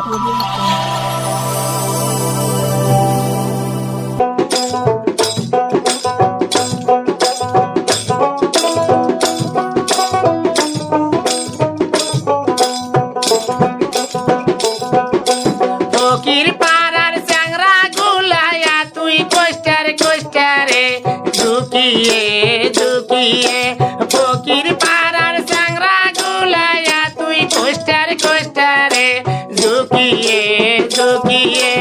ফকির পাড়ার চ্যাংরা গুলাইয়া তুই কোষ্টারে কোষ্টারে ঝুঁকিয়ে ঝুঁকিয়ে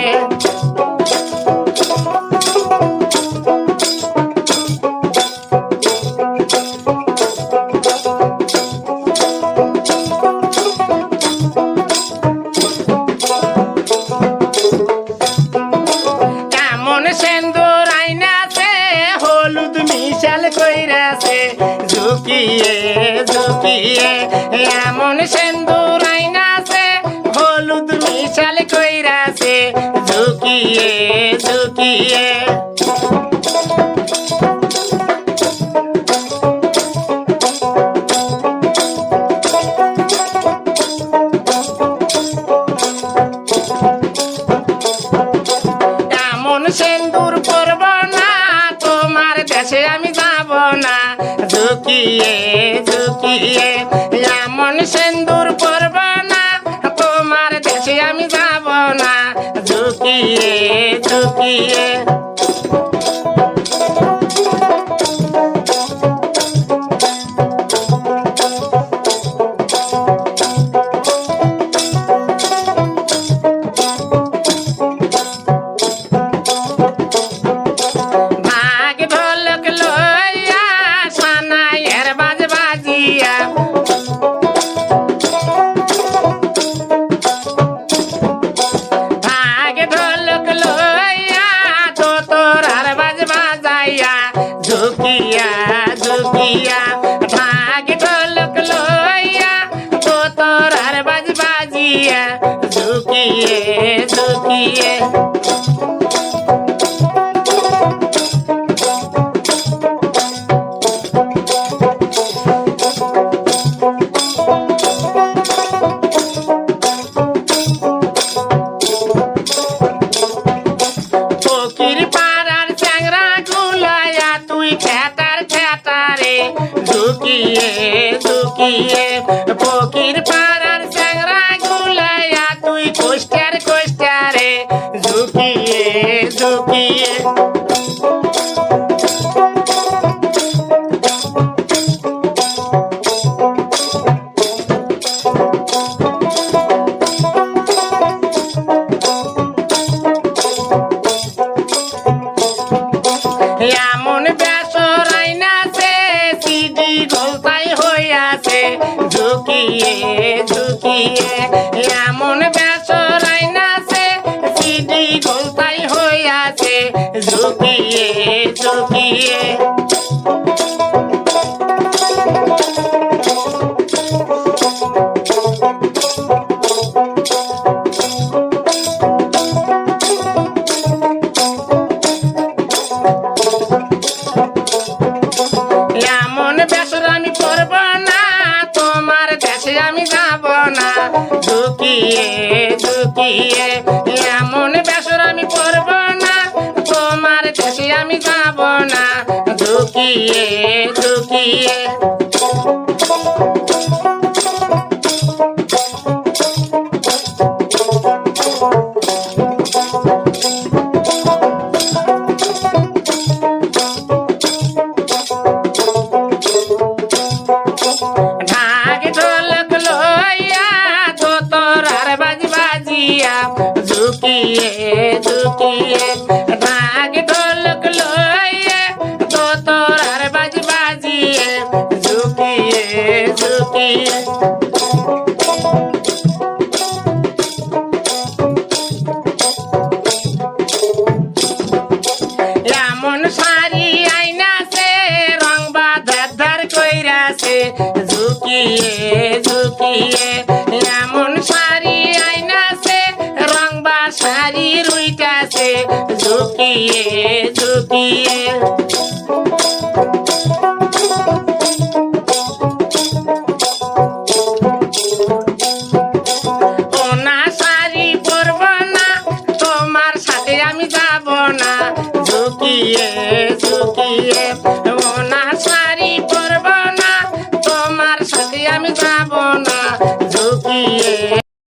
কেমন সেন্দুর আইনাছে হলুদ মিশাল কইরাছে ঝুঁকিয়ে ঝুঁকিয়ে এমন সেন্দুর আইনাছে হলুদ মিশাল কইরাছে ঝুঁকিয়ে ঝুঁকিয়ে সেন্দুর করব না তোমার দেশে আমি যাব না ঝুঁকিয়ে ঝুঁকিয়ে এমন সেন্দুর করব না তোমার দেশে আমি যাব না ঝুঁকিয়ে ঝুঁকিয়ে ঝুঁকিয়া ঝুঁকিয়া ভাগ ঢোলক লইয়া তো তোর আর বাজ বাজিয়া ঝুঁকিয়ে ঝুঁকিয়ে ফকির পাড়ার চ্যাংরা গুলাইয়া তুই খেতার খেতারে ঝুঁকিয়ে ঝুঁকিয়ে ফকির পাড়ার চ্যাংরা গুলাইয়া তুই কোষ্টার কোষ্টারে ঝুঁকিয়ে ঝুঁকিয়ে এমন বেসর আইনাছে সিডি গোলতাই হইয়াছে ঝুঁকিয়ে ঝুঁকিয়ে এমন বেসর আইনাছে সিডি গোলতাই হইয়াছে ঝুঁকিয়ে ঝুঁকিয়ে আমি করব না তোমার দেশে আমি যাব না ঝুঁকিয়ে ঝুঁকিয়ে এমন বেসর আমি করব না তোমার দেশে আমি যাব না ঝুঁকিয়ে ঝুঁকিয়ে ঝুঁকিয়ে ঝুঁকিয়ে ভাগ ঢোলক লইয়ে তো তোর আর বাজ বাজিয়ে ঝুঁকিয়ে ঝুঁকিয়ে এমন শাড়ি আইনাছে রং বাঁধার ধার কইরাছে ঝুঁকিয়ে ঝুঁকিয়ে এমন শাড়ি আইনাছে রং বা শাড়ি রুইটাছে ঝুঁকিয়ে ঝুঁকিয়ে